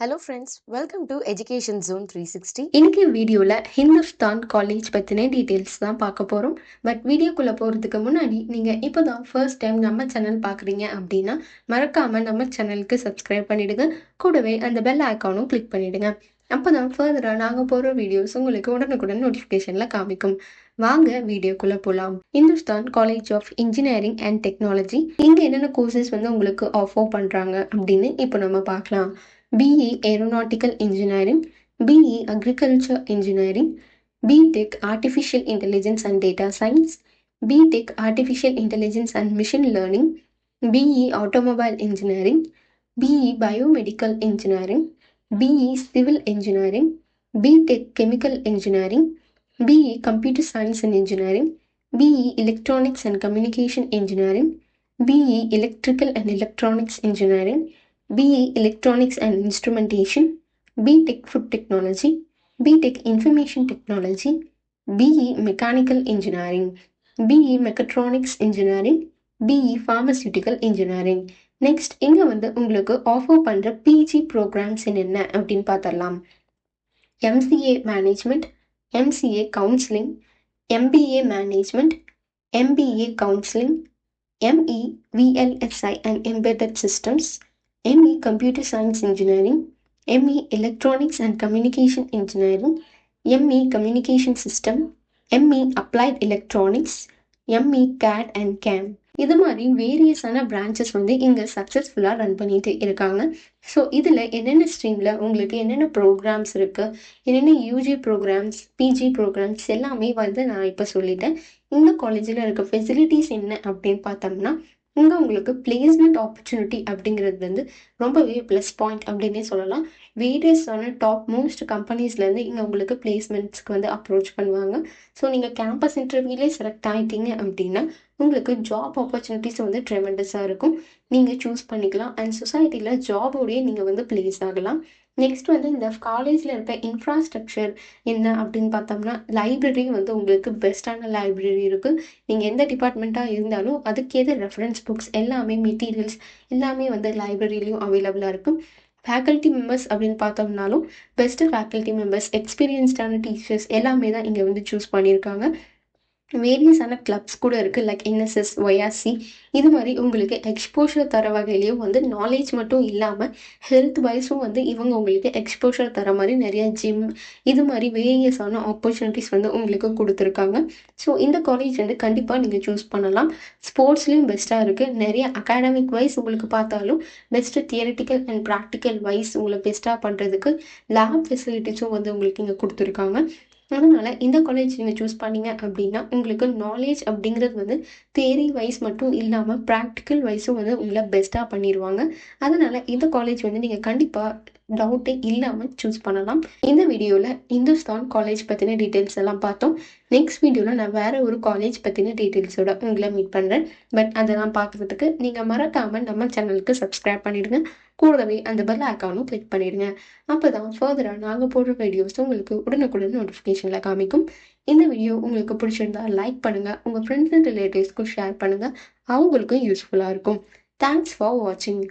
Hello friends, welcome to Education Zone 360. இன்னைக்கு வீடியோல Hindustan college பத்தின டீடைல்ஸ் தான் பார்க்க போறோம். பட் வீடியோக்குள்ள போறதுக்கு முன்னாடி நீங்க இப்போதான் ஃபர்ஸ்ட் டைம் நம்ம சேனல் பார்க்குறீங்க அப்படின்னா மறக்காம நம்ம சேனலுக்கு சப்ஸ்கிரைப் பண்ணிடுங்க. கூடவே அந்த பெல் ஐக்கானும் கிளிக் பண்ணிடுங்க. அப்பதான் ஃபர்தரா நாங்க போற வீடியோஸ் உங்களுக்கு உடனுக்குடன் நோட்டிஃபிகேஷன்ல காமிக்கும். வாங்க வீடியோக்குள்ள போலாம். Hindustan college of engineering and technology இங்க என்னென்ன கோர்சஸ் உங்களுக்கு ஆஃபர் பண்றாங்க அப்படின்னு இப்போ நம்ம பார்க்கலாம். BE Aeronautical Engineering, BE Agriculture Engineering, BTech Artificial Intelligence and Data Science, BTech Artificial Intelligence and Machine Learning, BE Automobile Engineering, BE Biomedical Engineering, BE Civil Engineering, BTech Chemical Engineering, BE Computer Science and Engineering, BE Electronics and Communication Engineering, BE Electrical and Electronics Engineering, BE Electronics and Instrumentation, BTech Food Technology, BTech Information Technology, BE Mechanical Engineering, BE Mechatronics Engineering, BE Pharmaceutical Engineering. Next இங்கே உங்களுக்கு offer பண்ணுற PG programs என்னென்ன அப்படின்னு பார்த்தரலாம். MCA Management, MCA Counseling, MBA Management, MBA Counseling, ME VLSI and Embedded Systems, ME Computer Science Engineering, ME Electronics and Communication Engineering, ME Communication System, ME Applied Electronics, ME CAD and CAM. இது மாதிரி வேரியஸான branches இங்கே சக்ஸஸ்ஃபுல்லாக run பண்ணிட்டு இருக்காங்க. So இதில் என்னென்ன ஸ்ட்ரீமில் உங்களுக்கு என்னென்ன ப்ரோக்ராம்ஸ் இருக்குது, என்னென்ன யூஜி ப்ரோக்ராம்ஸ், பிஜி ப்ரோக்ராம்ஸ் எல்லாமே நான் இப்போ சொல்லிட்டேன். இந்த காலேஜில் இருக்க ஃபெசிலிட்டிஸ் என்ன அப்படின்னு பார்த்தோம்னா இங்கே உங்களுக்கு பிளேஸ்மெண்ட் ஆப்பர்ச்சுனிட்டி அப்படிங்கிறது ரொம்பவே ப்ளஸ் பாயிண்ட் அப்படின்னே சொல்லலாம். வேரியஸான டாப் மோஸ்ட் கம்பெனிஸ்லேருந்து இங்கே உங்களுக்கு பிளேஸ்மெண்ட்ஸ்க்கு அப்ரோச் பண்ணுவாங்க. ஸோ நீங்கள் கேம்பஸ் இன்டர்வியூலே செலக்ட் ஆகிட்டீங்க அப்படின்னா உங்களுக்கு ஜாப் ஆப்பர்ச்சுனிட்டிஸ் ட்ரெமெண்டஸாக இருக்கும். நீங்கள் சூஸ் பண்ணிக்கலாம் அண்ட் சொசைட்டியில் ஜாபோடையே நீங்கள் பிளேஸ் ஆகலாம். நெக்ஸ்ட் இந்த காலேஜில் இருக்க இன்ஃப்ராஸ்ட்ரக்சர் என்ன அப்படின்னு பார்த்தோம்னா லைப்ரரி உங்களுக்கு பெஸ்ட்டான லைப்ரரி இருக்குது. நீங்கள் எந்த டிபார்ட்மெண்ட்டாக இருந்தாலும் அதுக்கேற்ற ரெஃபரன்ஸ் புக்ஸ் எல்லாமே மெட்டீரியல்ஸ் எல்லாமே லைப்ரரியிலையும் அவைலபிளாக இருக்கும். ஃபேக்கல்ட்டி மெம்பர்ஸ் அப்படின்னு பார்த்தோம்னாலும் பெஸ்ட்டு ஃபேக்கல்ட்டி மெம்பர்ஸ், எக்ஸ்பீரியன்ஸ்டான டீச்சர்ஸ் எல்லாமே தான் இங்கே சூஸ் பண்ணியிருக்காங்க. வேரியஸான கிளப்ஸ் கூட இருக்குது, லைக் NSS, YRC. இது மாதிரி உங்களுக்கு எக்ஸ்போஷர் தர வகையிலையும் நாலேஜ் மட்டும் இல்லாமல் ஹெல்த் வைஸும் இவங்க உங்களுக்கு எக்ஸ்போஷர் தர மாதிரி நிறைய ஜிம் இது மாதிரி வேரியஸான ஆப்பர்ச்சுனிட்டிஸ் உங்களுக்கு கொடுத்துருக்காங்க. ஸோ இந்த காலேஜ் கண்டிப்பாக நீங்கள் சூஸ் பண்ணலாம். ஸ்போர்ட்ஸ்லேயும் பெஸ்ட்டாக இருக்குது. நிறைய அகாடமிக் வைஸ் உங்களுக்கு பார்த்தாலும் best theoretical and practical wise உங்களை பெஸ்ட்டாக பண்ணுறதுக்கு லேப் ஃபெசிலிட்டிஸும் உங்களுக்கு இங்கே கொடுத்துருக்காங்க. அதனால் இந்த காலேஜ் நீங்கள் சூஸ் பண்ணீங்க அப்படின்னா உங்களுக்கு நாலேஜ் அப்படிங்கிறது தியரி வைஸ் மட்டும் இல்லாமல் ப்ராக்டிக்கல் வைஸும் உங்களை பெஸ்ட்டாக பண்ணிடுவாங்க. அதனால் இந்த காலேஜ் நீங்கள் கண்டிப்பாக டவுட்டே இல்லாமல் சூஸ் பண்ணலாம். இந்த வீடியோவில் இந்துஸ்தான் காலேஜ் பற்றின டீட்டெயில்ஸ் எல்லாம் பார்த்தோம். நெக்ஸ்ட் வீடியோவில் நான் வேறு ஒரு காலேஜ் பற்றின டீட்டெயில்ஸோட உங்களை மீட் பண்ணுறேன். பட் அதெல்லாம் பார்க்குறதுக்கு நீங்கள் மறக்காமல் நம்ம சேனலுக்கு சப்ஸ்கிரைப் பண்ணிடுங்க. கூடவே அந்த பெல் ஐக்கானும் கிளிக் பண்ணிடுங்க. அப்போ தான் ஃபர்தராக நாங்கள் போடுற வீடியோஸ் உங்களுக்கு உடனுக்குடன் நோட்டிஃபிகேஷனில் காமிக்கும். இந்த வீடியோ உங்களுக்கு பிடிச்சிருந்தா லைக் பண்ணுங்கள், உங்கள் ஃப்ரெண்ட்ஸ் அண்ட் ரிலேட்டிவ்ஸ்க்கும் ஷேர் பண்ணுங்கள், அவங்களுக்கும் யூஸ்ஃபுல்லாக இருக்கும். தேங்க்ஸ் ஃபார் வாட்சிங்.